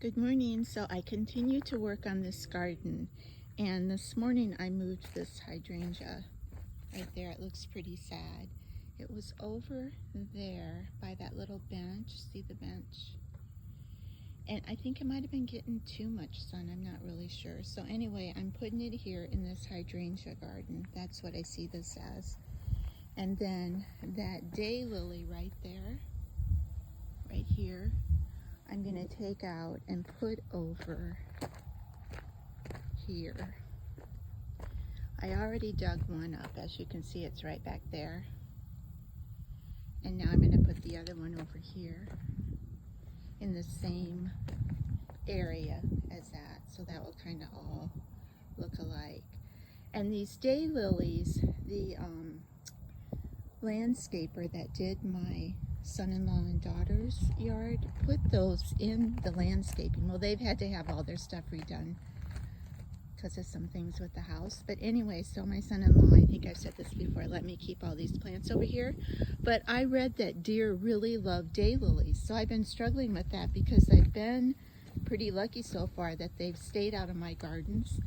Good morning. So I continue to work on this garden, and this morning I moved this hydrangea right there. It looks pretty sad. It was over there by that little bench. See the bench? And I think it might have been getting too much sun. I'm not really sure. So anyway, I'm putting it here in this hydrangea garden. That's what I see this as. And then that daylily right there, right here, I'm going to take out and put over here. I already dug one up. As you can see, it's right back there. And now I'm going to put the other one over here in the same area as that. So that will kind of all look alike. And these daylilies, the landscaper that did my son-in-law and daughter's yard put those in the landscaping. Well, they've had to have all their stuff redone because of some things with the house. But anyway, so my son-in-law, I think I've said this before, let me keep all these plants over here. But I read that deer really love daylilies. So I've been struggling with that because I've been pretty lucky so far that they've stayed out of my gardens.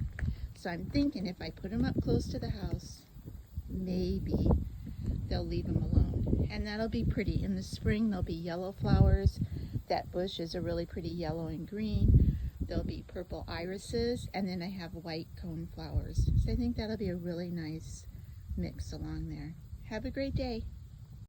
So I'm thinking if I put them up close to the house, maybe they'll leave them alone. And that'll be pretty. In the spring, there'll be yellow flowers. That bush is a really pretty yellow and green. There'll be purple irises, and then I have white cone flowers. So I think that'll be a really nice mix along there. Have a great day.